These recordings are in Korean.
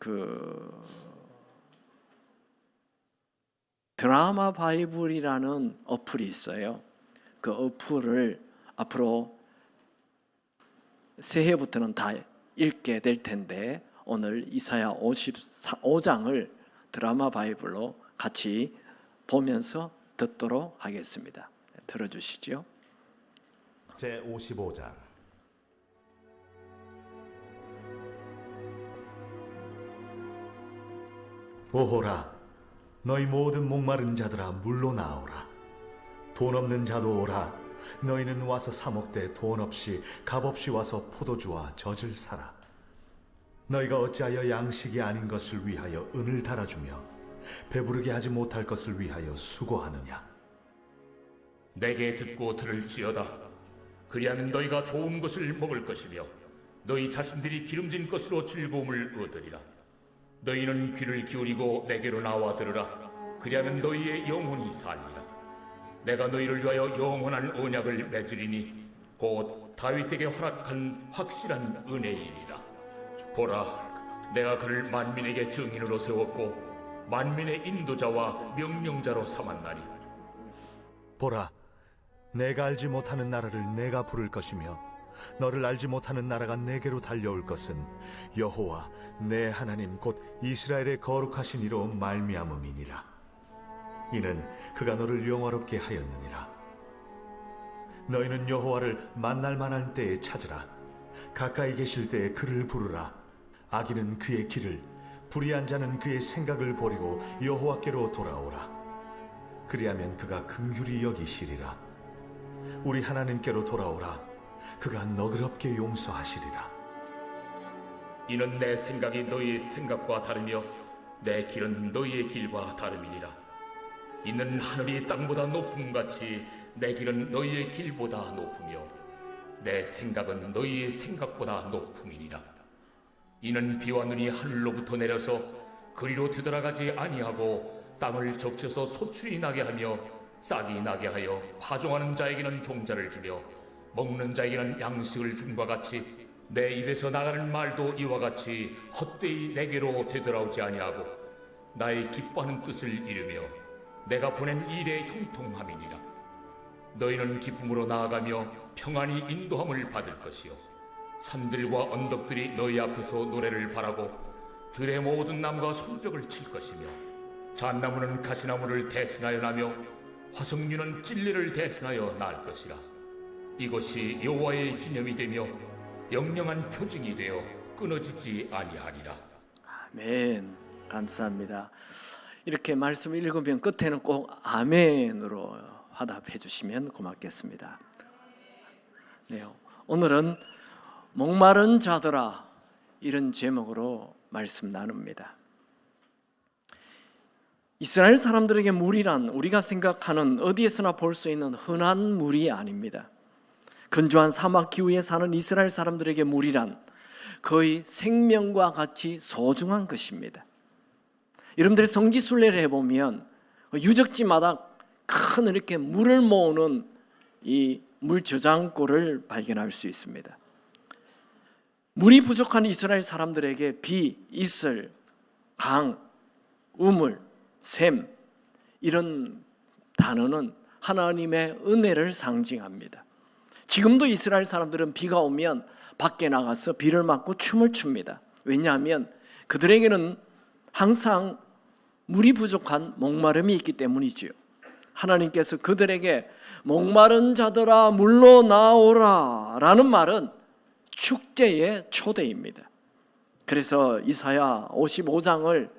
그 드라마 바이블이라는 어플이 있어요. 그 어플을 앞으로 새해부터는 다 읽게 될 텐데 오늘 이사야 55장을 드라마 바이블로 같이 보면서 듣도록 하겠습니다. 들어주시죠. 제55장. 오호라, 너희 모든 목마른 자들아 물로 나오라. 돈 없는 자도 오라. 너희는 와서 사 먹되 돈 없이 값없이 와서 포도주와 젖을 사라. 너희가 어찌하여 양식이 아닌 것을 위하여 은을 달아주며 배부르게 하지 못할 것을 위하여 수고하느냐. 내게 듣고 들을지어다. 그리하면 너희가 좋은 것을 먹을 것이며 너희 자신들이 기름진 것으로 즐거움을 얻으리라. 너희는 귀를 기울이고 내게로 나와 들으라. 그리하면 너희의 영혼이 살리라. 내가 너희를 위하여 영원한 언약을 맺으리니 곧 다윗에게 허락한 확실한 은혜이니라. 보라, 내가 그를 만민에게 증인으로 세웠고 만민의 인도자와 명령자로 삼았나니. 보라, 내가 알지 못하는 나라를 내가 부를 것이며 너를 알지 못하는 나라가 내게로 달려올 것은 여호와 내 하나님 곧 이스라엘의 거룩하신 이로 말미암음이니라. 이는 그가 너를 영화롭게 하였느니라. 너희는 여호와를 만날 만한 때에 찾으라. 가까이 계실 때에 그를 부르라. 악인은 그의 길을, 불의한 자는 그의 생각을 버리고 여호와께로 돌아오라. 그리하면 그가 긍휼히 여기시리라. 우리 하나님께로 돌아오라. 그가 너그럽게 용서하시리라. 이는 내 생각이 너희의 생각과 다르며 내 길은 너희의 길과 다름이니라. 이는 하늘이 땅보다 높음같이 내 길은 너희의 길보다 높으며 내 생각은 너희의 생각보다 높음이니라. 이는 비와 눈이 하늘로부터 내려서 그리로 되돌아가지 아니하고 땅을 적셔서 소출이 나게 하며 싹이 나게 하여 파종하는 자에게는 종자를 주며 먹는 자에게는 양식을 줌과 같이 내 입에서 나가는 말도 이와 같이 헛되이 내게로 되돌아오지 아니하고 나의 기뻐하는 뜻을 이루며 내가 보낸 일에 형통함이니라. 너희는 기쁨으로 나아가며 평안히 인도함을 받을 것이요 산들과 언덕들이 너희 앞에서 노래를 바라고 들의 모든 나무가 손뼉을 칠 것이며 잣나무는 가시나무를 대신하여 나며 화석류는 찔레를 대신하여 날 것이라. 이것이 여호와의 기념이 되며 영영한 표징이 되어 끊어지지 아니하리라. 아멘. 감사합니다. 이렇게 말씀 읽으면 끝에는 꼭 아멘으로 화답해 주시면 고맙겠습니다. 네, 오늘은 목마른 자들아 이런 제목으로 말씀 나눕니다. 이스라엘 사람들에게 물이란 우리가 생각하는 어디에서나 볼 수 있는 흔한 물이 아닙니다. 건조한 사막 기후에 사는 이스라엘 사람들에게 물이란 거의 생명과 같이 소중한 것입니다. 여러분들이 성지순례를 해보면 유적지마다 큰 이렇게 물을 모으는 이 물 저장고를 발견할 수 있습니다. 물이 부족한 이스라엘 사람들에게 비, 이슬, 강, 우물, 샘 이런 단어는 하나님의 은혜를 상징합니다. 지금도 이스라엘 사람들은 비가 오면 밖에 나가서 비를 맞고 춤을 춥니다. 왜냐하면 그들에게는 항상 물이 부족한 목마름이 있기 때문이지요. 하나님께서 그들에게 목마른 자들아 물로 나오라 라는 말은 축제의 초대입니다. 그래서 이사야 55장을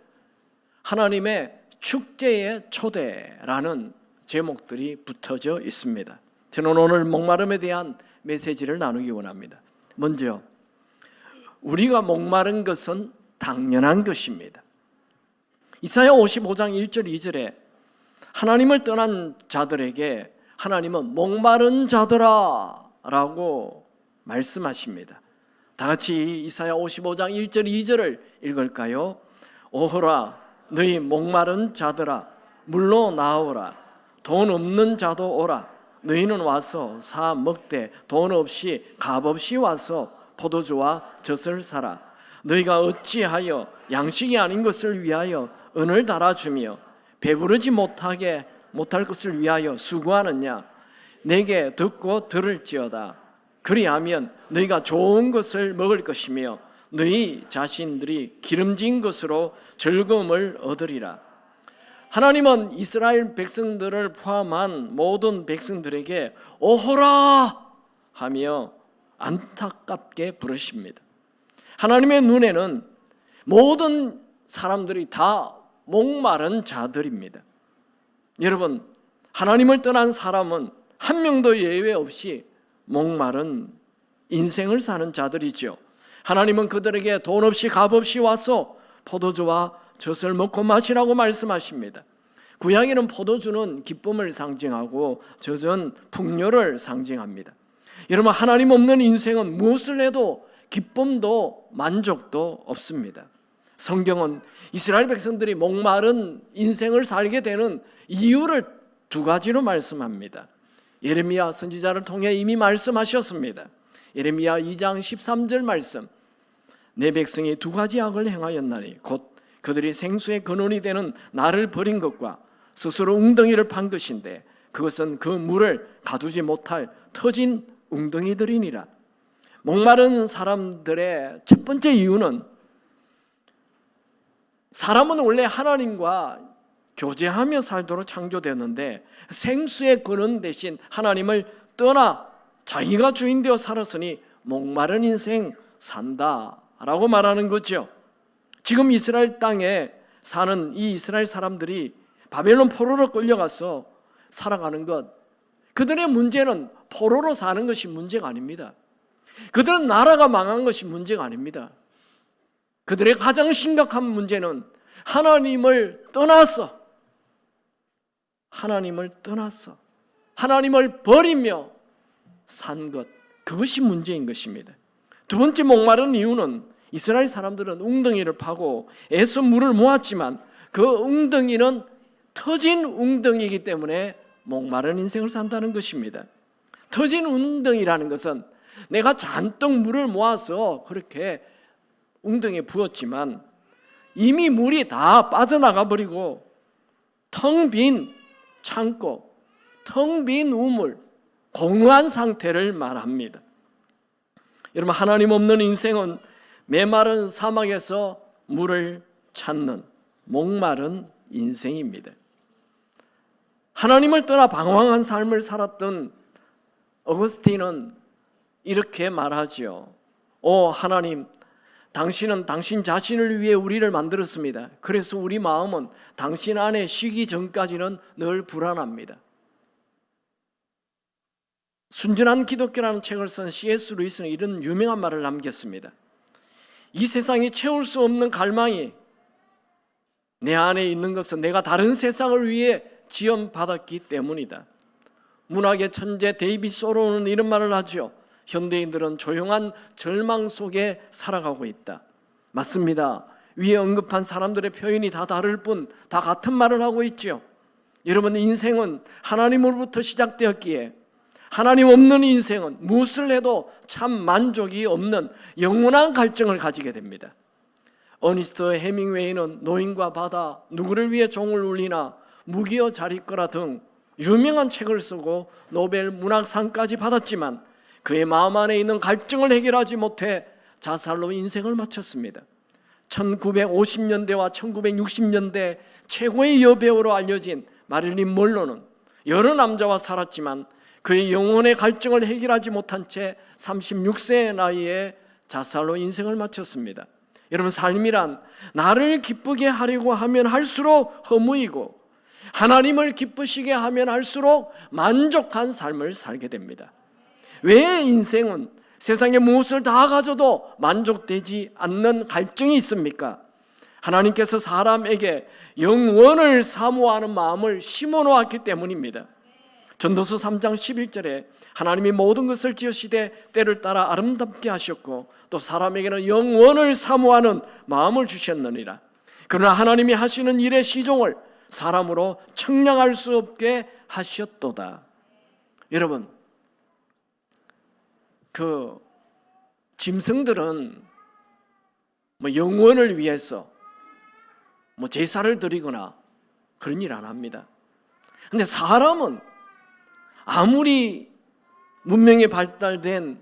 하나님의 축제의 초대라는 제목들이 붙어져 있습니다. 저는 오늘 목마름에 대한 메시지를 나누기 원합니다. 먼저 우리가 목마른 것은 당연한 것입니다. 이사야 55장 1절 2절에 하나님을 떠난 자들에게 하나님은 목마른 자들아 라고 말씀하십니다. 다 같이 이사야 55장 1절 2절을 읽을까요? 오호라 너희 목마른 자들아 물로 나오라. 돈 없는 자도 오라. 너희는 와서 사 먹되 돈 없이 값없이 와서 포도주와 젖을 사라. 너희가 어찌하여 양식이 아닌 것을 위하여 은을 달아주며 배부르지 못할 것을 위하여 수고하느냐? 내게 듣고 들을지어다. 그리하면 너희가 좋은 것을 먹을 것이며 너희 자신들이 기름진 것으로 즐거움을 얻으리라. 하나님은 이스라엘 백성들을 포함한 모든 백성들에게 오호라 하며 안타깝게 부르십니다. 하나님의 눈에는 모든 사람들이 다 목마른 자들입니다. 여러분, 하나님을 떠난 사람은 한 명도 예외 없이 목마른 인생을 사는 자들이죠. 하나님은 그들에게 돈 없이 값 없이 와서 포도주와 젖을 먹고 마시라고 말씀하십니다. 구약에는 포도주는 기쁨을 상징하고 젖은 풍요를 상징합니다. 여러분, 하나님 없는 인생은 무엇을 해도 기쁨도 만족도 없습니다. 성경은 이스라엘 백성들이 목마른 인생을 살게 되는 이유를 두 가지로 말씀합니다. 예레미야 선지자를 통해 이미 말씀하셨습니다. 예레미야 2장 13절 말씀, 내 백성이 두 가지 악을 행하였나니 곧 그들이 생수의 근원이 되는 나를 버린 것과 스스로 웅덩이를 판 것인데 그것은 그 물을 가두지 못할 터진 웅덩이들이니라. 목마른 사람들의 첫 번째 이유는 사람은 원래 하나님과 교제하며 살도록 창조되었는데 생수의 근원 대신 하나님을 떠나 자기가 주인 되어 살았으니 목마른 인생 산다라고 말하는 거죠. 지금 이스라엘 땅에 사는 이 이스라엘 사람들이 바벨론 포로로 끌려가서 살아가는 것, 그들의 문제는 포로로 사는 것이 문제가 아닙니다. 그들은 나라가 망한 것이 문제가 아닙니다. 그들의 가장 심각한 문제는 하나님을 떠나서 하나님을 버리며 산 것, 그것이 문제인 것입니다. 두 번째 목마른 이유는 이스라엘 사람들은 웅덩이를 파고 애써 물을 모았지만 그 웅덩이는 터진 웅덩이이기 때문에 목마른 인생을 산다는 것입니다. 터진 웅덩이라는 것은 내가 잔뜩 물을 모아서 그렇게 웅덩이에 부었지만 이미 물이 다 빠져나가 버리고 텅 빈 창고, 텅 빈 우물, 공허한 상태를 말합니다. 여러분, 하나님 없는 인생은 메마른 사막에서 물을 찾는 목마른 인생입니다. 하나님을 떠나 방황한 삶을 살았던 어거스틴은 이렇게 말하지요. 오 하나님, 당신은 당신 자신을 위해 우리를 만들었습니다. 그래서 우리 마음은 당신 안에 쉬기 전까지는 늘 불안합니다. 순전한 기독교라는 책을 쓴 C.S. 루이스는 이런 유명한 말을 남겼습니다. 이 세상이 채울 수 없는 갈망이 내 안에 있는 것은 내가 다른 세상을 위해 지원받았기 때문이다. 문학의 천재 데이빗 소로는 이런 말을 하죠. 현대인들은 조용한 절망 속에 살아가고 있다. 맞습니다. 위에 언급한 사람들의 표현이 다 다를 뿐 다 같은 말을 하고 있죠. 여러분, 인생은 하나님으로부터 시작되었기에 하나님 없는 인생은 무엇을 해도 참 만족이 없는 영원한 갈증을 가지게 됩니다. 어니스트 해밍웨이는 노인과 바다, 누구를 위해 종을 울리나, 무기여 잘 있거라 등 유명한 책을 쓰고 노벨 문학상까지 받았지만 그의 마음 안에 있는 갈증을 해결하지 못해 자살로 인생을 마쳤습니다. 1950년대와 1960년대 최고의 여배우로 알려진 마릴린 먼로는 여러 남자와 살았지만 그의 영혼의 갈증을 해결하지 못한 채 36세의 나이에 자살로 인생을 마쳤습니다. 여러분, 삶이란 나를 기쁘게 하려고 하면 할수록 허무이고 하나님을 기쁘시게 하면 할수록 만족한 삶을 살게 됩니다. 왜 인생은 세상에 무엇을 다 가져도 만족되지 않는 갈증이 있습니까? 하나님께서 사람에게 영원을 사모하는 마음을 심어놓았기 때문입니다. 전도서 3장 11절에 하나님이 모든 것을 지으시되 때를 따라 아름답게 하셨고 또 사람에게는 영원을 사모하는 마음을 주셨느니라. 그러나 하나님이 하시는 일의 시종을 사람으로 측량할 수 없게 하셨도다. 여러분, 그 짐승들은 뭐 영원을 위해서 뭐 제사를 드리거나 그런 일 안 합니다. 근데 사람은 아무리 문명이 발달된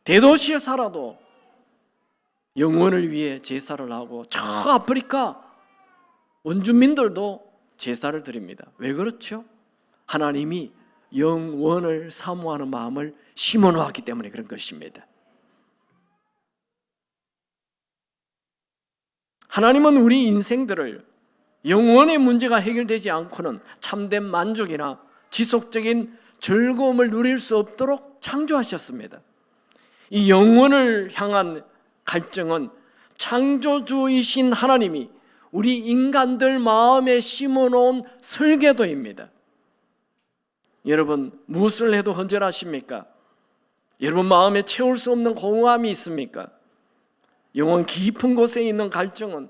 대도시에 살아도 영원을 위해 제사를 하고 저 아프리카 원주민들도 제사를 드립니다. 왜 그렇죠? 하나님이 영원을 사모하는 마음을 심어놓았기 때문에 그런 것입니다. 하나님은 우리 인생들을 영원의 문제가 해결되지 않고는 참된 만족이나 지속적인 즐거움을 누릴 수 없도록 창조하셨습니다. 이 영원을 향한 갈증은 창조주이신 하나님이 우리 인간들 마음에 심어놓은 설계도입니다. 여러분, 무엇을 해도 헌절하십니까? 여러분 마음에 채울 수 없는 공허함이 있습니까? 영혼 깊은 곳에 있는 갈증은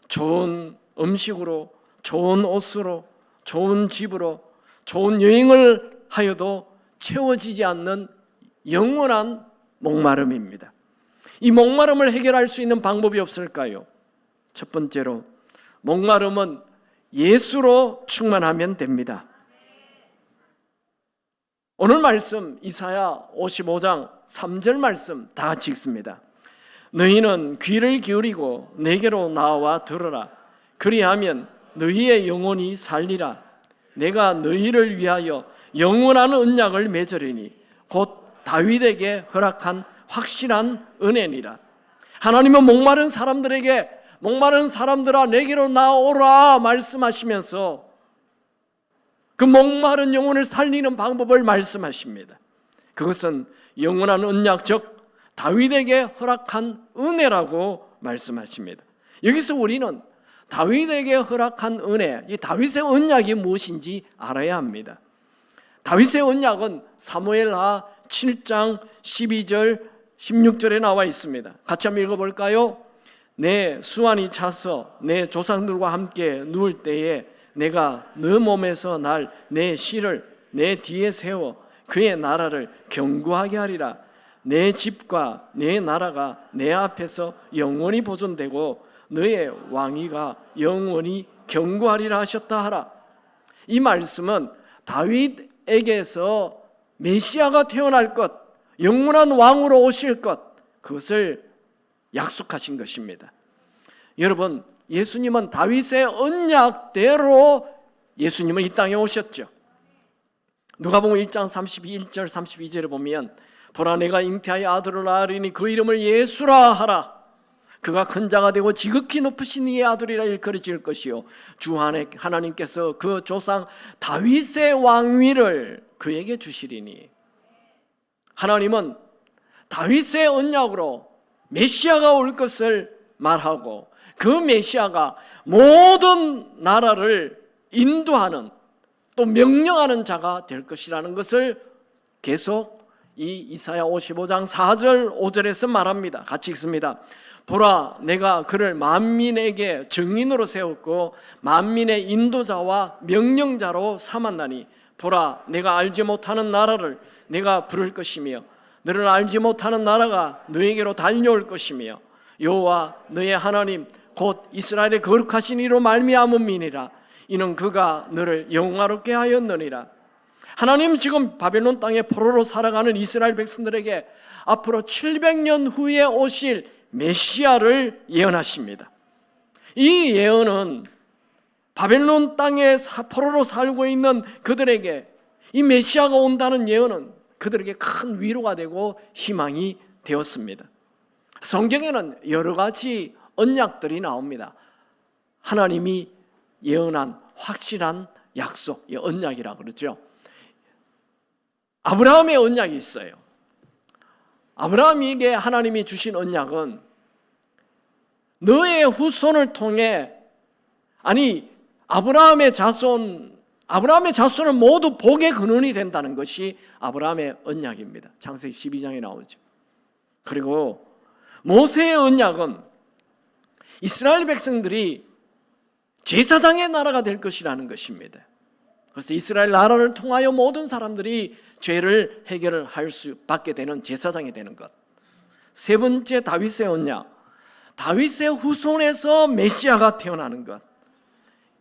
좋은 음식으로, 좋은 옷으로, 좋은 집으로, 좋은 여행을 하여도 채워지지 않는 영원한 목마름입니다. 이 목마름을 해결할 수 있는 방법이 없을까요? 첫 번째로 목마름은 예수로 충만하면 됩니다. 오늘 말씀 이사야 55장 3절 말씀 다 같이 읽습니다. 너희는 귀를 기울이고 내게로 나와 들으라. 그리하면 너희의 영혼이 살리라. 내가 너희를 위하여 영원한 언약을 맺으리니 곧 다윗에게 허락한 확실한 은혜니라. 하나님은 목마른 사람들에게 목마른 사람들아 내게로 나오라 말씀하시면서 그 목마른 영혼을 살리는 방법을 말씀하십니다. 그것은 영원한 언약, 즉 다윗에게 허락한 은혜라고 말씀하십니다. 여기서 우리는 다윗에게 허락한 은혜, 이 다윗의 언약이 무엇인지 알아야 합니다. 다윗의 언약은 사무엘하 7장 12절 16절에 나와 있습니다. 같이 한번 읽어볼까요? 내 수완이 차서 내 조상들과 함께 누울 때에 내가 너 몸에서 날 내 씨를 내 뒤에 세워 그의 나라를 견고하게 하리라. 내 집과 내 나라가 내 앞에서 영원히 보존되고 너의 왕위가 영원히 견고하리라 하셨다 하라. 이 말씀은 다윗에게서 메시아가 태어날 것, 영원한 왕으로 오실 것, 그것을 약속하신 것입니다. 여러분, 예수님은 다윗의 언약대로 예수님은 이 땅에 오셨죠. 누가복음 1장 31절 32절에 보면 보라 내가 잉태하여 아들을 낳으리니 그 이름을 예수라 하라. 그가 큰 자가 되고 지극히 높으신 이의 아들이라 일컬어질 것이요 주 안에 하나님께서 그 조상 다윗의 왕위를 그에게 주시리니. 하나님은 다윗의 언약으로 메시아가 올 것을 말하고 그 메시아가 모든 나라를 인도하는 또 명령하는 자가 될 것이라는 것을 계속 이 이사야 55장 4절 5절에서 말합니다. 같이 읽습니다. 보라 내가 그를 만민에게 증인으로 세웠고 만민의 인도자와 명령자로 삼았나니 보라 내가 알지 못하는 나라를 내가 부를 것이며 너를 알지 못하는 나라가 너에게로 달려올 것이며 여호와 너의 하나님 곧 이스라엘의 거룩하신 이로 말미암음이니라. 이는 그가 너를 영화롭게 하였느니라. 하나님 지금 바벨론 땅에 포로로 살아가는 이스라엘 백성들에게 앞으로 700년 후에 오실 메시아를 예언하십니다. 이 예언은 바벨론 땅에 포로로 살고 있는 그들에게 이 메시아가 온다는 예언은 그들에게 큰 위로가 되고 희망이 되었습니다. 성경에는 여러 가지 언약들이 나옵니다. 하나님이 예언한 확실한 약속, 언약이라고 그러죠. 아브라함의 언약이 있어요. 아브라함에게 하나님이 주신 언약은 너의 후손을 통해 아브라함의 자손은 모두 복의 근원이 된다는 것이 아브라함의 언약입니다. 창세기 12장에 나오죠. 그리고 모세의 언약은 이스라엘 백성들이 제사장의 나라가 될 것이라는 것입니다. 그래서 이스라엘 나라를 통하여 모든 사람들이 죄를 해결할 수 받게 되는 제사장이 되는 것. 세 번째 다윗의 언약. 다윗의 후손에서 메시아가 태어나는 것,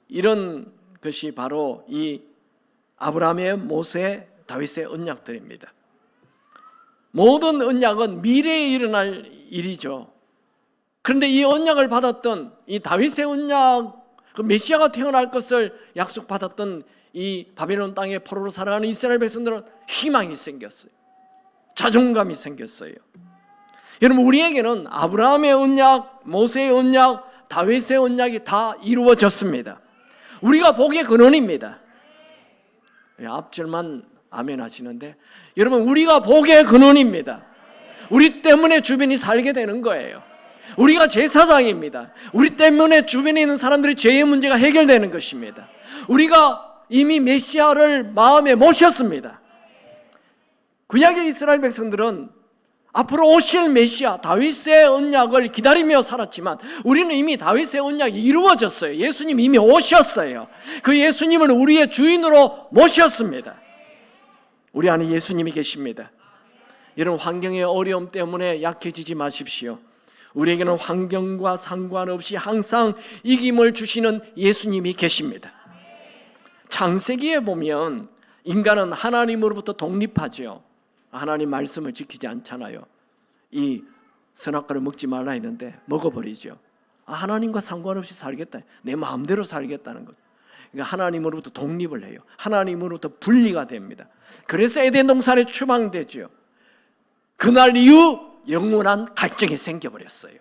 이런 것이 바로 이 아브라함의, 모세, 다윗의 언약들입니다. 모든 언약은 미래에 일어날 일이죠. 그런데 이 언약을 받았던 이 다윗의 언약, 그 메시아가 태어날 것을 약속받았던 이 바벨론 땅에 포로로 살아가는 이스라엘 백성들은 희망이 생겼어요. 자존감이 생겼어요. 여러분, 우리에게는 아브라함의 언약, 모세의 언약, 다윗의 언약이 다 이루어졌습니다. 우리가 복의 근원입니다. 앞줄만 아멘 하시는데, 여러분, 우리가 복의 근원입니다. 우리 때문에 주변이 살게 되는 거예요. 우리가 제사장입니다. 우리 때문에 주변에 있는 사람들의 죄의 문제가 해결되는 것입니다. 우리가 이미 메시아를 마음에 모셨습니다. 구약의 이스라엘 백성들은 앞으로 오실 메시아 다윗의 언약을 기다리며 살았지만, 우리는 이미 다윗의 언약이 이루어졌어요. 예수님 이미 오셨어요. 그 예수님을 우리의 주인으로 모셨습니다. 우리 안에 예수님이 계십니다. 여러분, 환경의 어려움 때문에 약해지지 마십시오. 우리에게는 환경과 상관없이 항상 이김을 주시는 예수님이 계십니다. 창세기에 보면 인간은 하나님으로부터 독립하죠. 하나님 말씀을 지키지 않잖아요. 이 선악과를 먹지 말라 했는데 먹어버리죠. 하나님과 상관없이 살겠다, 내 마음대로 살겠다는 것. 그러니까 하나님으로부터 독립을 해요. 하나님으로부터 분리가 됩니다. 그래서 에덴 동산에 추방되죠. 그날 이후 영원한 갈증이 생겨버렸어요.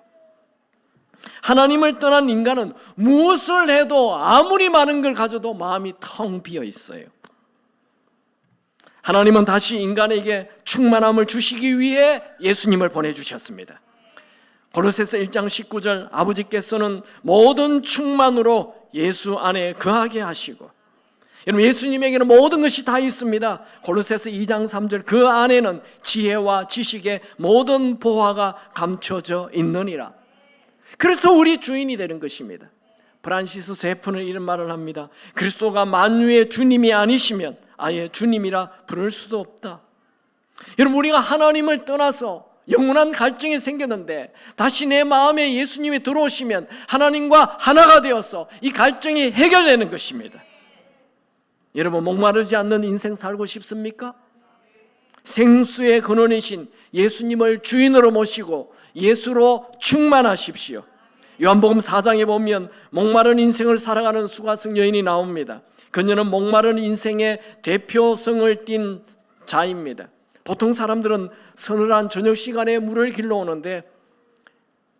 하나님을 떠난 인간은 무엇을 해도, 아무리 많은 걸 가져도 마음이 텅 비어 있어요. 하나님은 다시 인간에게 충만함을 주시기 위해 예수님을 보내주셨습니다. 고로새서 1장 19절, 아버지께서는 모든 충만으로 예수 안에 거하게 하시고, 여러분, 예수님에게는 모든 것이 다 있습니다. 고로새서 2장 3절, 그 안에는 지혜와 지식의 모든 보화가 감춰져 있느니라. 그래서 우리 주인이 되는 것입니다. 프란시스 세프는 이런 말을 합니다. 그리스도가 만유의 주님이 아니시면 아예 주님이라 부를 수도 없다. 여러분, 우리가 하나님을 떠나서 영원한 갈증이 생겼는데 다시 내 마음에 예수님이 들어오시면 하나님과 하나가 되어서 이 갈증이 해결되는 것입니다. 여러분, 목마르지 않는 인생 살고 싶습니까? 생수의 근원이신 예수님을 주인으로 모시고 예수로 충만하십시오. 요한복음 4장에 보면 목마른 인생을 살아가는 수가성 여인이 나옵니다. 그녀는 목마른 인생의 대표성을 띤 자입니다. 보통 사람들은 서늘한 저녁 시간에 물을 길러오는데,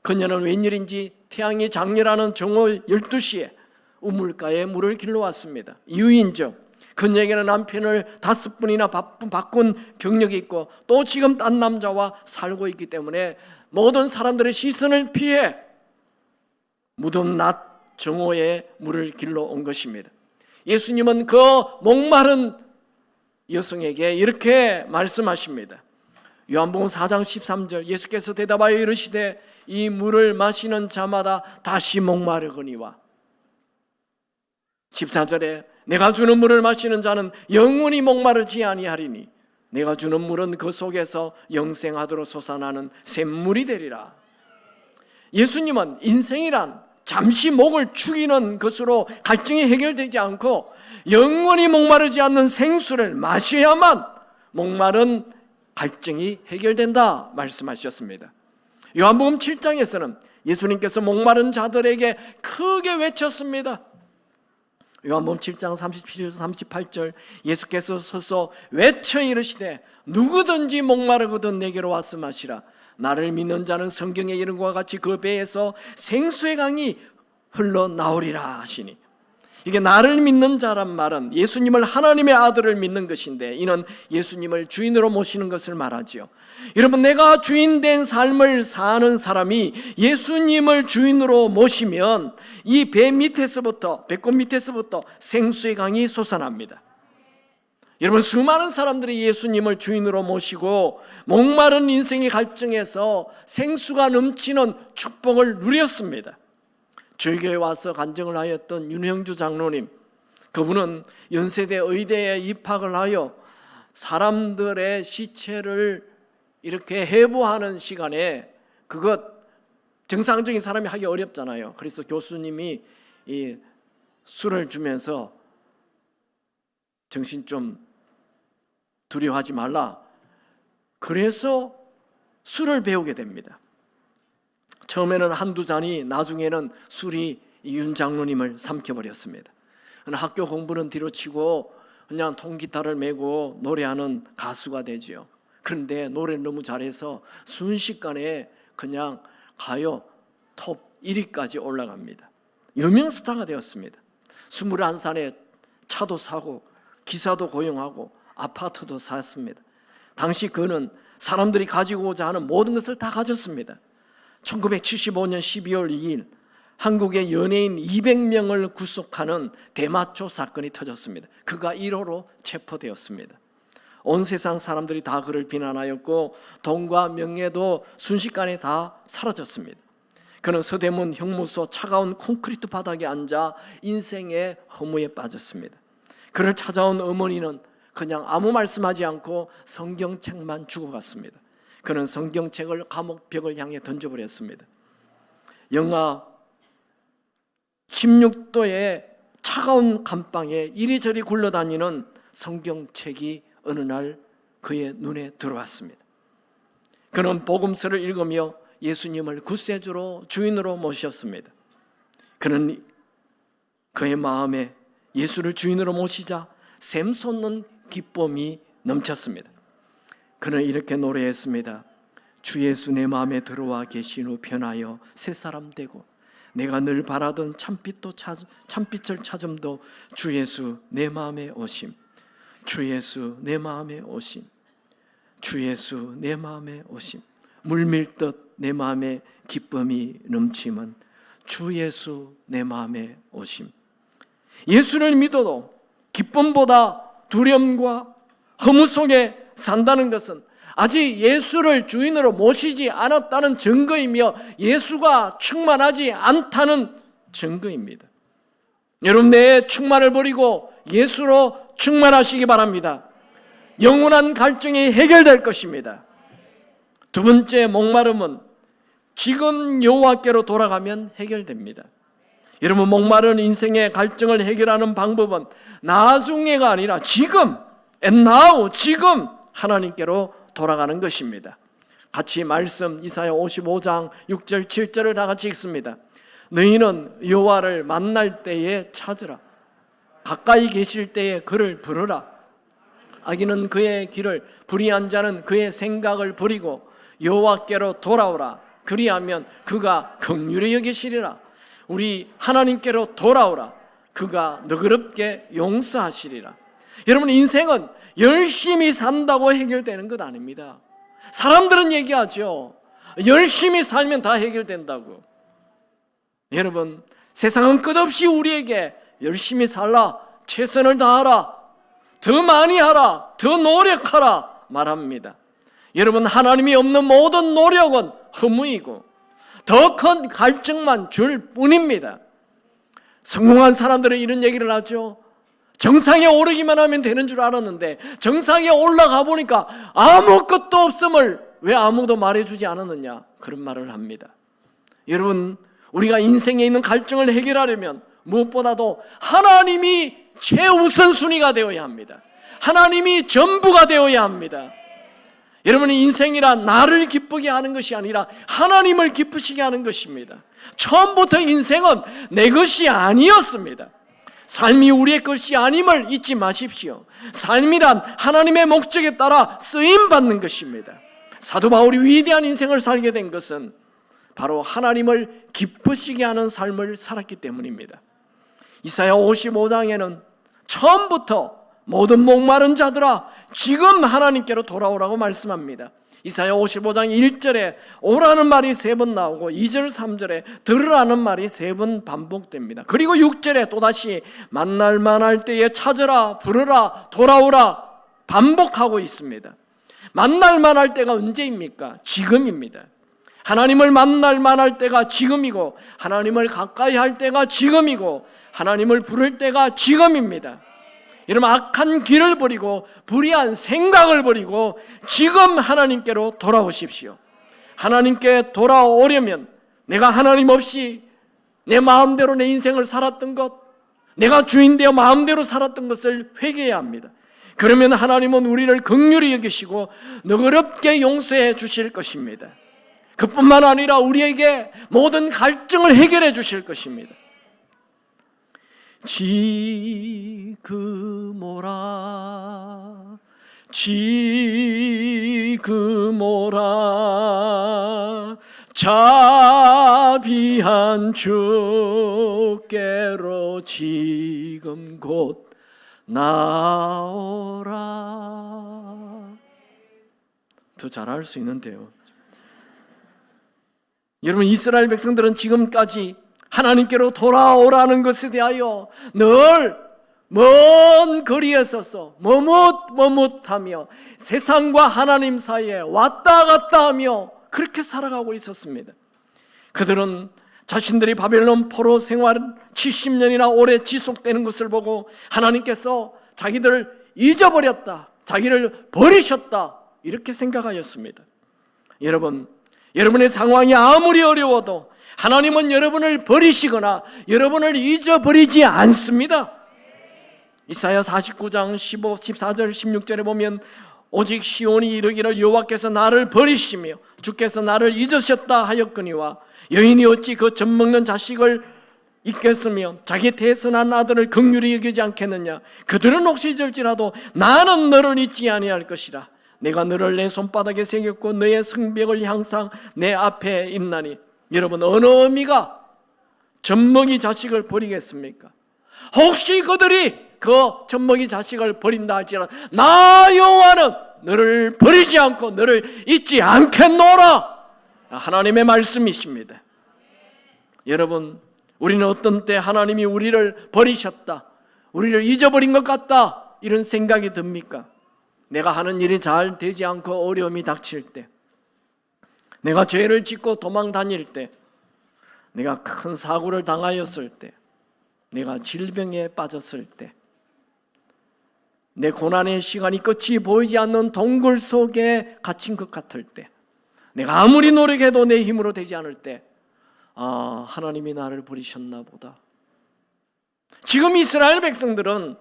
그녀는 웬일인지 태양이 장렬하는 정오 12시에 우물가에 물을 길러왔습니다. 이유인죠. 그녀에게는 남편을 5번이나 바꾼 경력이 있고 또 지금 딴 남자와 살고 있기 때문에 모든 사람들의 시선을 피해 무더운 낮 정오에 물을 길러온 것입니다. 예수님은 그 목마른 여성에게 이렇게 말씀하십니다. 요한복음 4장 13절, 예수께서 대답하여 이르시되 이 물을 마시는 자마다 다시 목마르거니와. 14절에 내가 주는 물을 마시는 자는 영원히 목마르지 아니하리니 내가 주는 물은 그 속에서 영생하도록 솟아나는 샘물이 되리라. 예수님은 인생이란 잠시 목을 축이는 것으로 갈증이 해결되지 않고 영원히 목마르지 않는 생수를 마셔야만 목마른 갈증이 해결된다 말씀하셨습니다. 요한복음 7장에서는 예수님께서 목마른 자들에게 크게 외쳤습니다. 요한복음 7장 37절 38절, 예수께서 서서 외쳐 이르시되 누구든지 목마르거든 내게로 와서 마시라. 나를 믿는 자는 성경에 이른 것과 같이 그 배에서 생수의 강이 흘러나오리라 하시니, 이게 나를 믿는 자란 말은 예수님을, 하나님의 아들을 믿는 것인데, 이는 예수님을 주인으로 모시는 것을 말하지요. 여러분, 내가 주인된 삶을 사는 사람이 예수님을 주인으로 모시면 이 배 밑에서부터, 배꼽 밑에서부터 생수의 강이 솟아납니다. 여러분, 수많은 사람들이 예수님을 주인으로 모시고 목마른 인생의 갈증에서 생수가 넘치는 축복을 누렸습니다. 저희 교회에 와서 간증을 하였던 윤형주 장로님, 그분은 연세대 의대에 입학을 하여 사람들의 시체를 이렇게 해부하는 시간에 그것 정상적인 사람이 하기 어렵잖아요. 그래서 교수님이 이 술을 주면서 정신 좀 두려워하지 말라. 그래서 술을 배우게 됩니다. 처음에는 한두 잔이 나중에는 술이 윤 장로님을 삼켜버렸습니다. 학교 공부는 뒤로치고 그냥 통기타를 메고 노래하는 가수가 되지요. 그런데 노래를 너무 잘해서 순식간에 그냥 가요 톱 1위까지 올라갑니다. 유명 스타가 되었습니다. 21살에 차도 사고 기사도 고용하고 아파트도 샀습니다. 당시 그는 사람들이 가지고자 하는 모든 것을 다 가졌습니다. 1975년 12월 2일 한국의 연예인 200명을 구속하는 대마초 사건이 터졌습니다. 그가 1호로 체포되었습니다. 온 세상 사람들이 다 그를 비난하였고 돈과 명예도 순식간에 다 사라졌습니다. 그는 서대문 형무소 차가운 콘크리트 바닥에 앉아 인생의 허무에 빠졌습니다. 그를 찾아온 어머니는 그냥 아무 말씀하지 않고 성경책만 주고 갔습니다. 그는 성경책을 감옥 벽을 향해 던져버렸습니다. 영하 16도의 차가운 감방에 이리저리 굴러다니는 성경책이 어느 날 그의 눈에 들어왔습니다. 그는 복음서를 읽으며 예수님을 구세주로 주인으로 모셨습니다. 그는 그의 마음에 예수를 주인으로 모시자 샘솟는 기쁨이 넘쳤습니다. 그는 이렇게 노래했습니다. 주 예수 내 마음에 들어와 계신 후 변하여 새 사람 되고 내가 늘 바라던 참빛을 찾음도 주 예수 내 마음에 오심. 주 예수 내 마음에 오심. 주 예수 내 마음에 오심. 물밀듯 내 마음에 기쁨이 넘치면 주 예수 내 마음에 오심. 예수를 믿어도 기쁨보다 두려움과 허무 속에 산다는 것은 아직 예수를 주인으로 모시지 않았다는 증거이며 예수가 충만하지 않다는 증거입니다. 여러분, 내 충만을 버리고 예수로 충만하시기 바랍니다. 영원한 갈증이 해결될 것입니다. 두 번째 목마름은 지금 여호와께로 돌아가면 해결됩니다. 여러분, 목마른 인생의 갈증을 해결하는 방법은 나중에가 아니라 지금, and now, 지금 하나님께로 돌아가는 것입니다. 같이 말씀 이사야 55장 6절 7절을 다 같이 읽습니다. 너희는 여호와를 만날 때에 찾으라. 가까이 계실 때에 그를 부르라. 악인은 그의 길을, 불의한 자는 그의 생각을 버리고 여호와께로 돌아오라. 그리하면 그가 긍휼히 여기시리라. 우리 하나님께로 돌아오라. 그가 너그럽게 용서하시리라. 여러분, 인생은 열심히 산다고 해결되는 것 아닙니다. 사람들은 얘기하죠. 열심히 살면 다 해결된다고. 여러분, 세상은 끝없이 우리에게 열심히 살라, 최선을 다하라, 더 많이 하라, 더 노력하라 말합니다. 여러분, 하나님이 없는 모든 노력은 허무이고 더 큰 갈증만 줄 뿐입니다. 성공한 사람들은 이런 얘기를 하죠. 정상에 오르기만 하면 되는 줄 알았는데 정상에 올라가 보니까 아무것도 없음을 왜 아무도 말해주지 않았느냐, 그런 말을 합니다. 여러분, 우리가 인생에 있는 갈증을 해결하려면 무엇보다도 하나님이 최우선순위가 되어야 합니다. 하나님이 전부가 되어야 합니다. 여러분, 인생이란 나를 기쁘게 하는 것이 아니라 하나님을 기쁘시게 하는 것입니다. 처음부터 인생은 내 것이 아니었습니다. 삶이 우리의 것이 아님을 잊지 마십시오. 삶이란 하나님의 목적에 따라 쓰임받는 것입니다. 사도 바울이 위대한 인생을 살게 된 것은 바로 하나님을 기쁘시게 하는 삶을 살았기 때문입니다. 이사야 55장에는 처음부터 모든 목마른 자들아 지금 하나님께로 돌아오라고 말씀합니다. 이사야 55장 1절에 오라는 말이 3번 나오고 2절 3절에 들으라는 말이 3번 반복됩니다. 그리고 6절에 또다시 만날 만할 때에 찾으라, 부르라, 돌아오라 반복하고 있습니다. 만날 만할 때가 언제입니까? 지금입니다. 하나님을 만날 만할 때가 지금이고 하나님을 가까이 할 때가 지금이고 하나님을 부를 때가 지금입니다. 여러분, 악한 길을 버리고 불의한 생각을 버리고 지금 하나님께로 돌아오십시오. 하나님께 돌아오려면 내가 하나님 없이 내 마음대로 내 인생을 살았던 것, 내가 주인되어 마음대로 살았던 것을 회개해야 합니다. 그러면 하나님은 우리를 긍휼히 여기시고 너그럽게 용서해 주실 것입니다. 그뿐만 아니라 우리에게 모든 갈증을 해결해 주실 것입니다. 지그모라 지그모라 자비한 주께로 지금 곧 나오라. 더 잘할 수 있는데요. 여러분, 이스라엘 백성들은 지금까지 하나님께로 돌아오라는 것에 대하여 늘 먼 거리에 서서 머뭇머뭇하며 세상과 하나님 사이에 왔다 갔다 하며 그렇게 살아가고 있었습니다. 그들은 자신들이 바벨론 포로 생활 70년이나 오래 지속되는 것을 보고 하나님께서 자기들을 잊어버렸다, 자기를 버리셨다, 이렇게 생각하였습니다. 여러분, 여러분의 상황이 아무리 어려워도 하나님은 여러분을 버리시거나 여러분을 잊어버리지 않습니다. 이사야 49장 15, 14절, 16절에 보면 오직 시온이 이르기를 여호와께서 나를 버리시며 주께서 나를 잊으셨다 하였거니와 여인이 어찌 그 젖먹는 자식을 잊겠으며 자기 태선한 아들을 긍휼히 여기지 않겠느냐. 그들은 혹시 잊을지라도 나는 너를 잊지 아니할 것이라. 내가 너를 내 손바닥에 새겼고 너의 성벽을 항상 내 앞에 있나니. 여러분, 어느 어미가 젖먹이 자식을 버리겠습니까? 혹시 그들이 그 젖먹이 자식을 버린다 할지라도 나 여호와는 너를 버리지 않고 너를 잊지 않겠노라. 하나님의 말씀이십니다. 여러분, 우리는 어떤 때 하나님이 우리를 버리셨다, 우리를 잊어버린 것 같다, 이런 생각이 듭니까? 내가 하는 일이 잘 되지 않고 어려움이 닥칠 때, 내가 죄를 짓고 도망 다닐 때, 내가 큰 사고를 당하였을 때, 내가 질병에 빠졌을 때, 내 고난의 시간이 끝이 보이지 않는 동굴 속에 갇힌 것 같을 때, 내가 아무리 노력해도 내 힘으로 되지 않을 때, 아, 하나님이 나를 버리셨나 보다. 지금 이스라엘 백성들은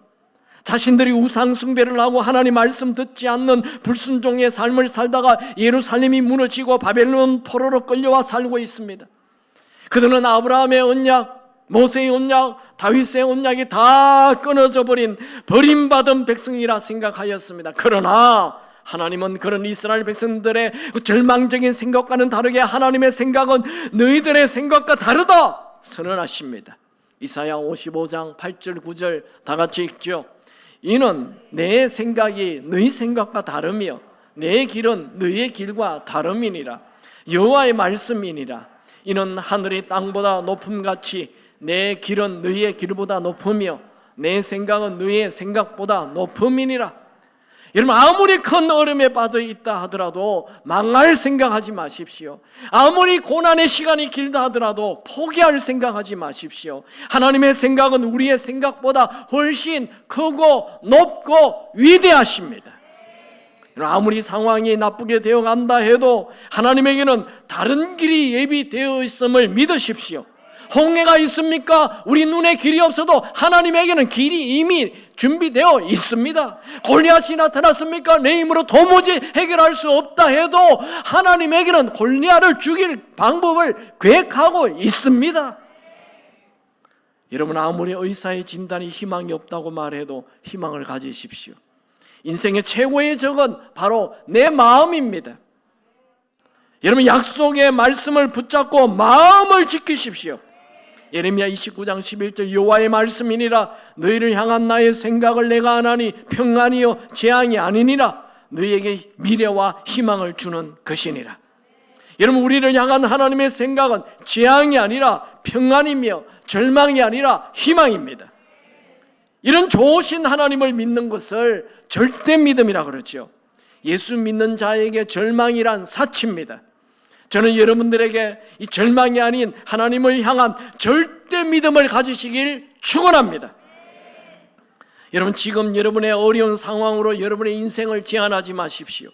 자신들이 우상 숭배를 하고 하나님 말씀 듣지 않는 불순종의 삶을 살다가 예루살렘이 무너지고 바벨론 포로로 끌려와 살고 있습니다. 그들은 아브라함의 언약, 모세의 언약, 다윗의 언약이 다 끊어져 버린 버림받은 백성이라 생각하였습니다. 그러나 하나님은 그런 이스라엘 백성들의 절망적인 생각과는 다르게 하나님의 생각은 너희들의 생각과 다르다 선언하십니다. 이사야 55장 8절 9절 다 같이 읽죠. 이는 내 생각이 너희 생각과 다르며 내 길은 너희의 길과 다름이니라. 여호와의 말씀이니라. 이는 하늘이 땅보다 높음같이 내 길은 너희의 길보다 높으며 내 생각은 너희의 생각보다 높음이니라. 여러분, 아무리 큰 어려움에 빠져 있다 하더라도 망할 생각하지 마십시오. 아무리 고난의 시간이 길다 하더라도 포기할 생각하지 마십시오. 하나님의 생각은 우리의 생각보다 훨씬 크고 높고 위대하십니다. 아무리 상황이 나쁘게 되어간다 해도 하나님에게는 다른 길이 예비되어 있음을 믿으십시오. 홍해가 있습니까? 우리 눈에 길이 없어도 하나님에게는 길이 이미 준비되어 있습니다. 골리앗이 나타났습니까? 내 힘으로 도무지 해결할 수 없다 해도 하나님에게는 골리앗을 죽일 방법을 계획하고 있습니다. 여러분, 아무리 의사의 진단이 희망이 없다고 말해도 희망을 가지십시오. 인생의 최고의 적은 바로 내 마음입니다. 여러분, 약속의 말씀을 붙잡고 마음을 지키십시오. 예레미야 29장 11절 여호와의 말씀이니라. 너희를 향한 나의 생각을 내가 아나니 평안이요 재앙이 아니니라. 너희에게 미래와 희망을 주는 것이니라. 여러분, 우리를 향한 하나님의 생각은 재앙이 아니라 평안이며 절망이 아니라 희망입니다. 이런 좋으신 하나님을 믿는 것을 절대 믿음이라 그러죠. 예수 믿는 자에게 절망이란 사치입니다. 저는 여러분들에게 이 절망이 아닌 하나님을 향한 절대 믿음을 가지시길 축원합니다. 여러분, 지금 여러분의 어려운 상황으로 여러분의 인생을 제한하지 마십시오.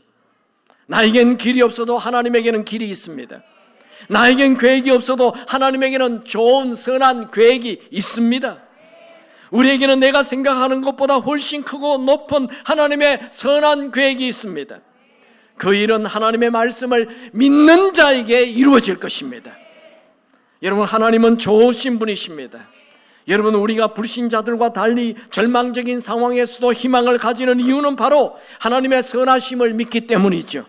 나에겐 길이 없어도 하나님에게는 길이 있습니다. 나에겐 계획이 없어도 하나님에게는 좋은 선한 계획이 있습니다. 우리에게는 내가 생각하는 것보다 훨씬 크고 높은 하나님의 선한 계획이 있습니다. 그 일은 하나님의 말씀을 믿는 자에게 이루어질 것입니다. 여러분, 하나님은 좋으신 분이십니다. 여러분, 우리가 불신자들과 달리 절망적인 상황에서도 희망을 가지는 이유는 바로 하나님의 선하심을 믿기 때문이죠.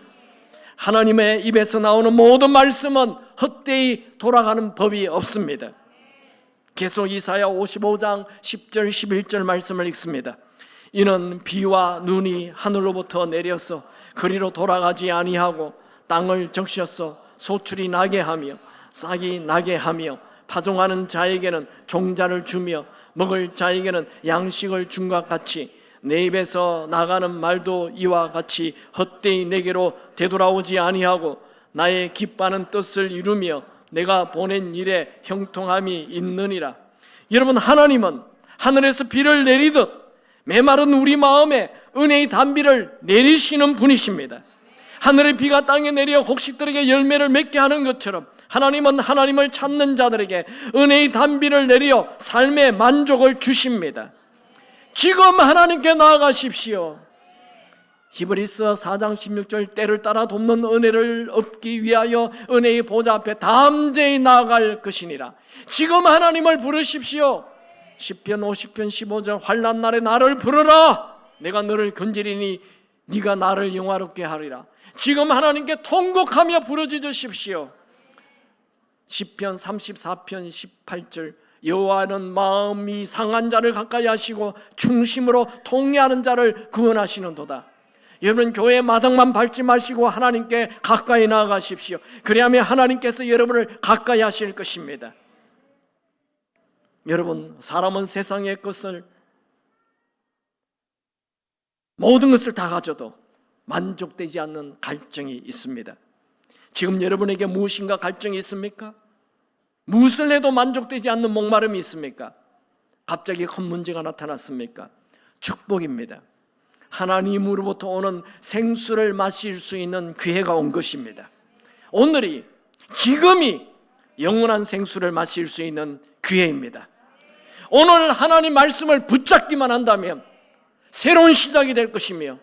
하나님의 입에서 나오는 모든 말씀은 헛되이 돌아가는 법이 없습니다. 계속 이사야 55장 10절 11절 말씀을 읽습니다. 이는 비와 눈이 하늘로부터 내려서 그리로 돌아가지 아니하고 땅을 적셔서 소출이 나게 하며 싹이 나게 하며 파종하는 자에게는 종자를 주며 먹을 자에게는 양식을 준 것 같이 내 입에서 나가는 말도 이와 같이 헛되이 내게로 되돌아오지 아니하고 나의 기뻐하는 뜻을 이루며 내가 보낸 일에 형통함이 있느니라. 여러분, 하나님은 하늘에서 비를 내리듯 메마른 우리 마음에 은혜의 단비를 내리시는 분이십니다. 하늘의 비가 땅에 내려 곡식들에게 열매를 맺게 하는 것처럼 하나님은 하나님을 찾는 자들에게 은혜의 단비를 내려 삶의 만족을 주십니다. 지금 하나님께 나아가십시오. 히브리서 4장 16절 때를 따라 돕는 은혜를 얻기 위하여 은혜의 보좌 앞에 담대히 나아갈 것이니라. 지금 하나님을 부르십시오. 시편 50편 15절 환난 날에 나를 부르라. 내가 너를 건지리니 네가 나를 영화롭게 하리라. 지금 하나님께 통곡하며 부르짖으십시오. 시편 34편 18절 여호와는 마음이 상한 자를 가까이 하시고 중심으로 통회하는 자를 구원하시는도다. 여러분, 교회 마당만 밟지 마시고 하나님께 가까이 나아가십시오. 그리하면 하나님께서 여러분을 가까이 하실 것입니다. 여러분, 사람은 세상의 것을 모든 것을 다 가져도 만족되지 않는 갈증이 있습니다. 지금 여러분에게 무엇인가 갈증이 있습니까? 무엇을 해도 만족되지 않는 목마름이 있습니까? 갑자기 큰 문제가 나타났습니까? 축복입니다. 하나님으로부터 오는 생수를 마실 수 있는 기회가 온 것입니다. 오늘이, 지금이 영원한 생수를 마실 수 있는 기회입니다. 오늘 하나님 말씀을 붙잡기만 한다면 새로운 시작이 될 것이며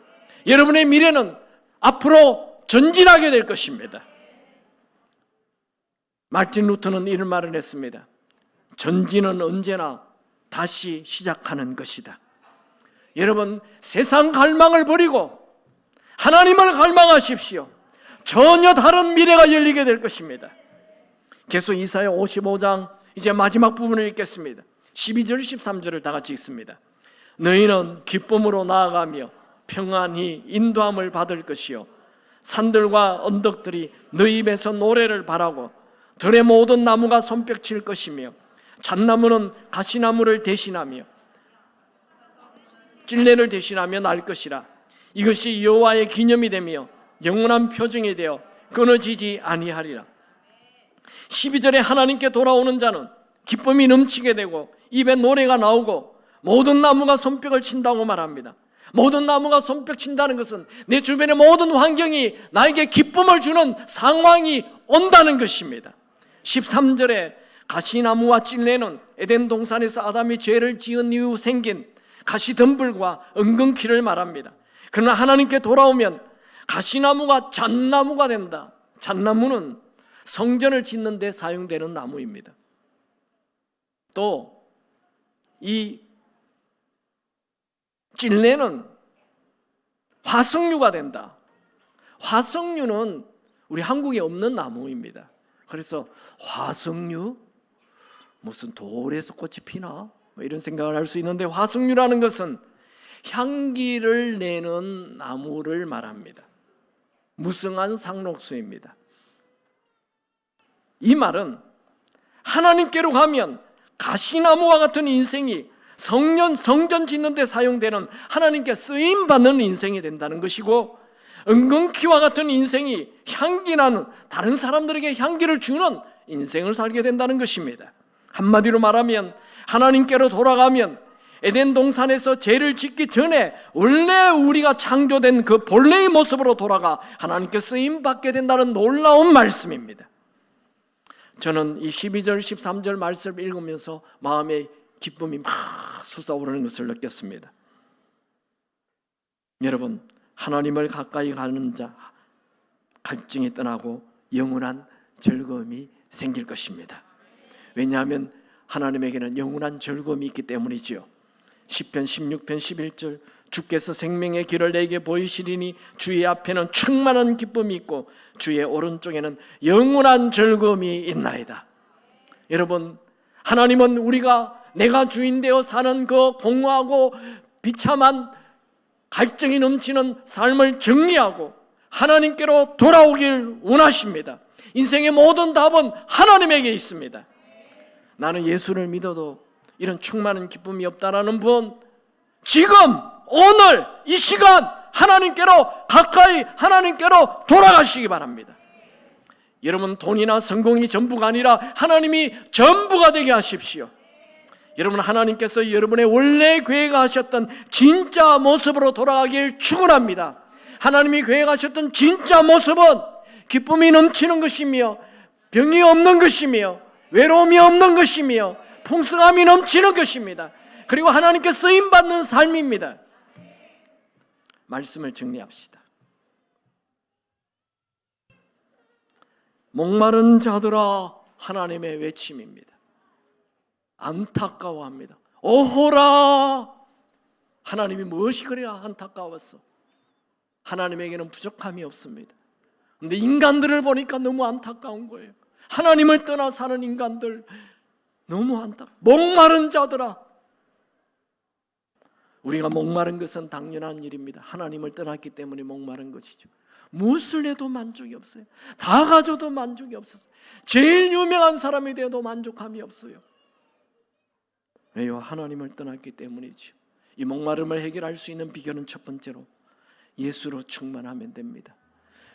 여러분의 미래는 앞으로 전진하게 될 것입니다. 마틴 루터는 이런 말을 했습니다. 전진은 언제나 다시 시작하는 것이다. 여러분, 세상 갈망을 버리고 하나님을 갈망하십시오. 전혀 다른 미래가 열리게 될 것입니다. 계속 이사야 55장 이제 마지막 부분을 읽겠습니다. 12절 13절을 다 같이 읽습니다. 너희는 기쁨으로 나아가며 평안히 인도함을 받을 것이요 산들과 언덕들이 너희 입에서 노래를 바라고 들의 모든 나무가 손뼉칠 것이며 잣나무는 가시나무를 대신하며 찔레를 대신하며 날 것이라. 이것이 여호와의 기념이 되며 영원한 표징이 되어 끊어지지 아니하리라. 12절에 하나님께 돌아오는 자는 기쁨이 넘치게 되고 입에 노래가 나오고 모든 나무가 손뼉을 친다고 말합니다. 모든 나무가 손뼉 친다는 것은 내 주변의 모든 환경이 나에게 기쁨을 주는 상황이 온다는 것입니다. 13절에 가시나무와 찔레는 에덴 동산에서 아담이 죄를 지은 이후 생긴 가시덤불과 은근키를 말합니다. 그러나 하나님께 돌아오면 가시나무가 잣나무가 된다. 잣나무는 성전을 짓는 데 사용되는 나무입니다. 또 이 찔레는 화석류가 된다. 화석류는 우리 한국에 없는 나무입니다. 그래서 화석류? 무슨 돌에서 꽃이 피나? 이런 생각을 할 수 있는데 화석류라는 것은 향기를 내는 나무를 말합니다. 무성한 상록수입니다. 이 말은 하나님께로 가면 가시나무와 같은 인생이 성전 짓는 데 사용되는 하나님께 쓰임받는 인생이 된다는 것이고 은근키와 같은 인생이 향기나는 다른 사람들에게 향기를 주는 인생을 살게 된다는 것입니다. 한마디로 말하면 하나님께로 돌아가면 에덴 동산에서 죄를 짓기 전에 원래 우리가 창조된 그 본래의 모습으로 돌아가 하나님께 쓰임받게 된다는 놀라운 말씀입니다. 저는 이 12절 13절 말씀을 읽으면서 마음의 기쁨이 막 솟아오르는 것을 느꼈습니다. 여러분, 하나님을 가까이 가는 자 갈증이 떠나고 영원한 즐거움이 생길 것입니다. 왜냐하면 하나님에게는 영원한 즐거움이 있기 때문이지요. 시편 16편 11절 주께서 생명의 길을 내게 보이시리니 주의 앞에는 충만한 기쁨이 있고 주의 오른쪽에는 영원한 즐거움이 있나이다. 여러분, 하나님은 우리가 내가 주인 되어 사는 그 공허하고 비참한 갈증이 넘치는 삶을 정리하고 하나님께로 돌아오길 원하십니다. 인생의 모든 답은 하나님에게 있습니다. 나는 예수를 믿어도 이런 충만한 기쁨이 없다라는 분, 지금 오늘 이 시간 하나님께로 가까이 하나님께로 돌아가시기 바랍니다. 여러분, 돈이나 성공이 전부가 아니라 하나님이 전부가 되게 하십시오. 여러분, 하나님께서 여러분의 원래 계획하셨던 진짜 모습으로 돌아가길 축원합니다. 하나님이 계획하셨던 진짜 모습은 기쁨이 넘치는 것이며 병이 없는 것이며 외로움이 없는 것이며 풍성함이 넘치는 것입니다. 그리고 하나님께 쓰임받는 삶입니다. 말씀을 정리합시다. 목마른 자들아, 하나님의 외침입니다. 안타까워합니다. 오호라! 하나님이 무엇이 그래야 안타까웠어? 하나님에게는 부족함이 없습니다. 그런데 인간들을 보니까 너무 안타까운 거예요. 하나님을 떠나 사는 인간들 너무 안타까워. 목마른 자들아, 우리가 목마른 것은 당연한 일입니다. 하나님을 떠났기 때문에 목마른 것이죠. 무엇을 해도 만족이 없어요. 다 가져도 만족이 없었어요. 제일 유명한 사람이 되어도 만족함이 없어요. 왜요? 하나님을 떠났기 때문이죠. 이 목마름을 해결할 수 있는 비결은 첫 번째로 예수로 충만하면 됩니다.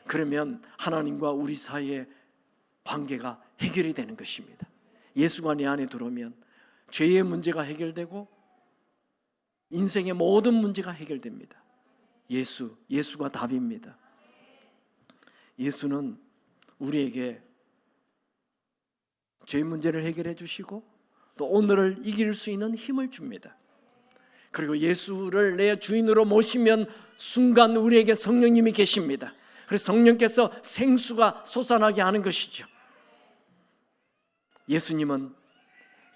그러면 하나님과 우리 사이의 관계가 해결이 되는 것입니다. 예수가 내 안에 들어오면 죄의 문제가 해결되고 인생의 모든 문제가 해결됩니다. 예수가 답입니다. 예수는 우리에게 죄 문제를 해결해 주시고 또 오늘을 이길 수 있는 힘을 줍니다. 그리고 예수를 내 주인으로 모시면 순간 우리에게 성령님이 계십니다. 그래서 성령께서 생수가 솟아나게 하는 것이죠. 예수님은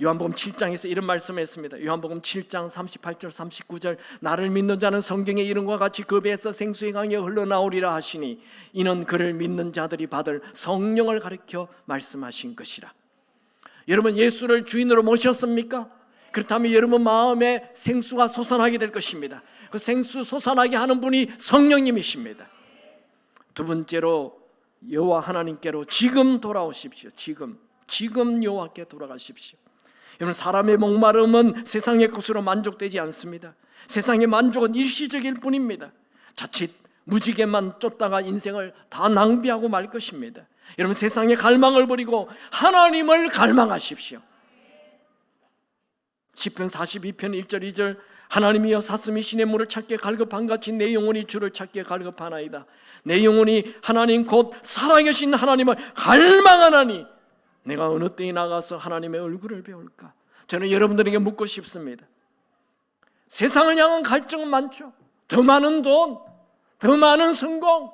요한복음 7장에서 이런 말씀을 했습니다. 요한복음 7장 38절 39절 나를 믿는 자는 성경의 이름과 같이 그 배에서 생수의 강이 흘러나오리라 하시니 이는 그를 믿는 자들이 받을 성령을 가리켜 말씀하신 것이라. 여러분, 예수를 주인으로 모셨습니까? 그렇다면 여러분 마음에 생수가 솟아나게 될 것입니다. 그 생수 솟아나게 하는 분이 성령님이십니다. 두 번째로 여호와 하나님께로 지금 돌아오십시오. 지금 여호와께 돌아가십시오. 여러분, 사람의 목마름은 세상의 것으로 만족되지 않습니다. 세상의 만족은 일시적일 뿐입니다. 자칫 무지개만 쫓다가 인생을 다 낭비하고 말 것입니다. 여러분, 세상의 갈망을 버리고 하나님을 갈망하십시오. 시편 42편 1절 2절 하나님이여 사슴이 시냇물을 찾기에 갈급한같이 내 영혼이 주를 찾기에 갈급하나이다. 내 영혼이 하나님 곧 살아계신 하나님을 갈망하나니 내가 어느 때에 나가서 하나님의 얼굴을 배울까? 저는 여러분들에게 묻고 싶습니다. 세상을 향한 갈증은 많죠. 더 많은 돈, 더 많은 성공,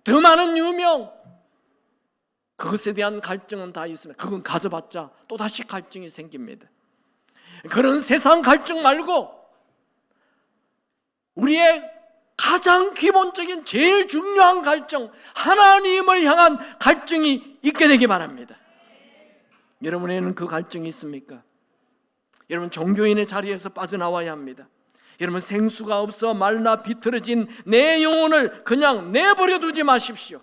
더 많은 유명, 그것에 대한 갈증은 다 있습니다. 그건 가져봤자 또다시 갈증이 생깁니다. 그런 세상 갈증 말고 우리의 가장 기본적인 제일 중요한 갈증, 하나님을 향한 갈증이 있게 되기 바랍니다. 여러분에게는 그 갈증이 있습니까? 여러분, 종교인의 자리에서 빠져나와야 합니다. 여러분, 생수가 없어 말라 비틀어진 내 영혼을 그냥 내버려 두지 마십시오.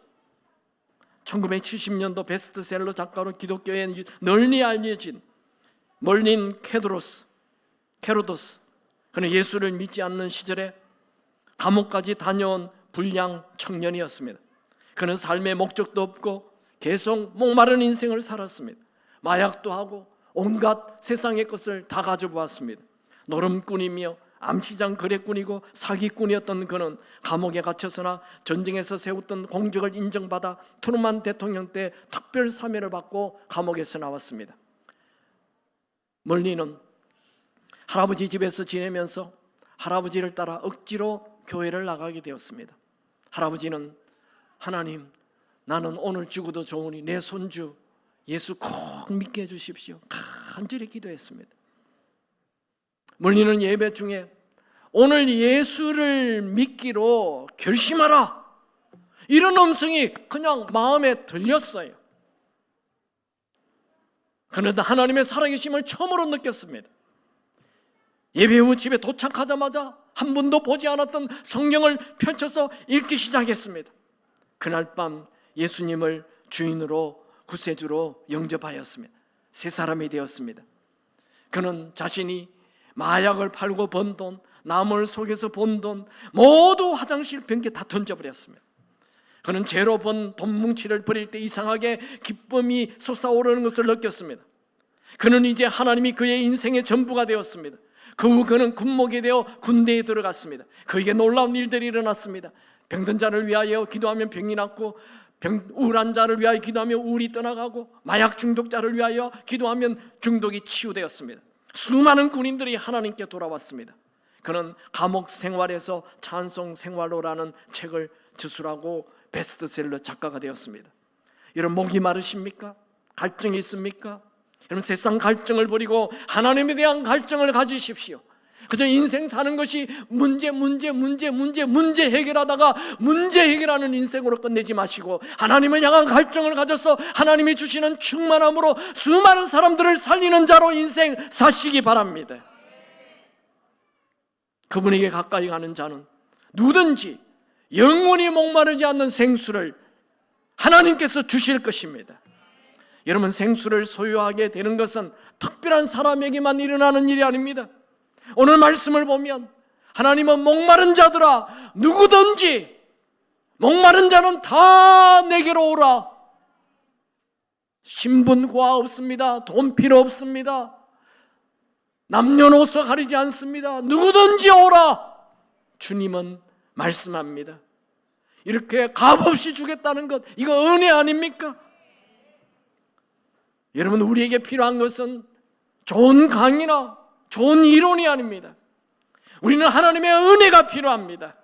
1970년도 베스트셀러 작가로 기독교에 널리 알려진 멀린 케로도스, 그는 예수를 믿지 않는 시절에 감옥까지 다녀온 불량 청년이었습니다. 그는 삶의 목적도 없고 계속 목마른 인생을 살았습니다. 마약도 하고 온갖 세상의 것을 다 가져보았습니다. 노름꾼이며 암시장 거래꾼이고 사기꾼이었던 그는 감옥에 갇혔으나 전쟁에서 세웠던 공적을 인정받아 트루만 대통령 때 특별 사면을 받고 감옥에서 나왔습니다. 멀리는 할아버지 집에서 지내면서 할아버지를 따라 억지로 교회를 나가게 되었습니다. 할아버지는 하나님, 나는 오늘 죽어도 좋으니 내 손주 예수 꼭 믿게 해주십시오. 간절히 기도했습니다. 멀리는 예배 중에 오늘 예수를 믿기로 결심하라, 이런 음성이 그냥 마음에 들렸어요. 그는 하나님의 살아계심을 처음으로 느꼈습니다. 예배 후 집에 도착하자마자 한 번도 보지 않았던 성경을 펼쳐서 읽기 시작했습니다. 그날 밤 예수님을 주인으로 구세주로 영접하였습니다. 새 사람이 되었습니다. 그는 자신이 마약을 팔고 번 돈, 남을 속여서 번 돈 모두 화장실 변기에 다 던져버렸습니다. 그는 죄로 번 돈 뭉치를 버릴 때 이상하게 기쁨이 솟아오르는 것을 느꼈습니다. 그는 이제 하나님이 그의 인생의 전부가 되었습니다. 그 후 그는 군목이 되어 군대에 들어갔습니다. 그에게 놀라운 일들이 일어났습니다. 병든 자를 위하여 기도하면 병이 낫고, 우울한 자를 위하여 기도하면 우울이 떠나가고, 마약 중독자를 위하여 기도하면 중독이 치유되었습니다. 수많은 군인들이 하나님께 돌아왔습니다. 그는 감옥 생활에서 찬송 생활로라는 책을 저술하고 베스트셀러 작가가 되었습니다. 여러분, 목이 마르십니까? 갈증이 있습니까? 여러분, 세상 갈증을 버리고 하나님에 대한 갈증을 가지십시오. 그저 인생 사는 것이 문제 해결하다가 문제 해결하는 인생으로 끝내지 마시고 하나님을 향한 갈증을 가져서 하나님이 주시는 충만함으로 수많은 사람들을 살리는 자로 인생 사시기 바랍니다. 그분에게 가까이 가는 자는 누구든지 영원히 목마르지 않는 생수를 하나님께서 주실 것입니다. 여러분, 생수를 소유하게 되는 것은 특별한 사람에게만 일어나는 일이 아닙니다. 오늘 말씀을 보면 하나님은 목마른 자들아, 누구든지 목마른 자는 다 내게로 오라. 신분 고하 없습니다. 돈 필요 없습니다. 남녀노소 가리지 않습니다. 누구든지 오라. 주님은 말씀합니다. 이렇게 값없이 주겠다는 것, 이거 은혜 아닙니까? 여러분, 우리에게 필요한 것은 좋은 강의나 좋은 이론이 아닙니다. 우리는 하나님의 은혜가 필요합니다.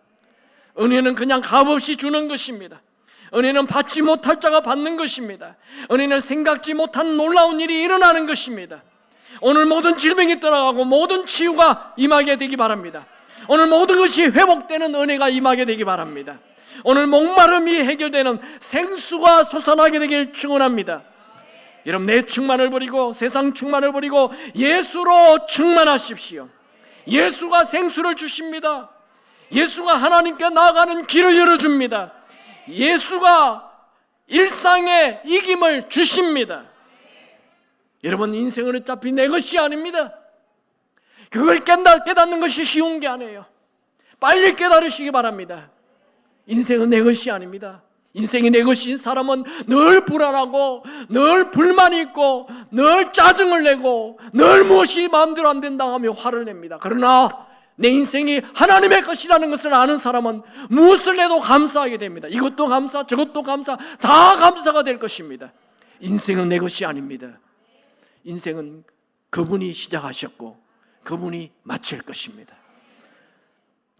은혜는 그냥 값없이 주는 것입니다. 은혜는 받지 못할 자가 받는 것입니다. 은혜는 생각지 못한 놀라운 일이 일어나는 것입니다. 오늘 모든 질병이 떠나가고 모든 치유가 임하게 되기 바랍니다. 오늘 모든 것이 회복되는 은혜가 임하게 되기 바랍니다. 오늘 목마름이 해결되는 생수가 솟아나게 되길 축원합니다. 여러분, 내 충만을 버리고 세상 충만을 버리고 예수로 충만하십시오. 예수가 생수를 주십니다. 예수가 하나님께 나아가는 길을 열어줍니다. 예수가 일상의 이김을 주십니다. 여러분, 인생은 어차피 내 것이 아닙니다. 그걸 깨닫는 것이 쉬운 게 아니에요. 빨리 깨달으시기 바랍니다. 인생은 내 것이 아닙니다. 인생이 내 것인 사람은 늘 불안하고 늘 불만이 있고 늘 짜증을 내고 늘 무엇이 마음대로 안 된다 하며 화를 냅니다. 그러나 내 인생이 하나님의 것이라는 것을 아는 사람은 무엇을 해도 감사하게 됩니다. 이것도 감사, 저것도 감사, 다 감사가 될 것입니다. 인생은 내 것이 아닙니다. 인생은 그분이 시작하셨고 그분이 마칠 것입니다.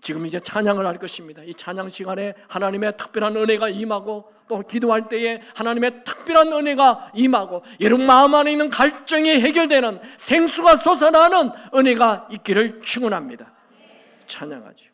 지금 이제 찬양을 할 것입니다. 이 찬양 시간에 하나님의 특별한 은혜가 임하고 또 기도할 때에 하나님의 특별한 은혜가 임하고 여러분 마음 안에 있는 갈증이 해결되는 생수가 솟아나는 은혜가 있기를 축원합니다. 찬양하죠.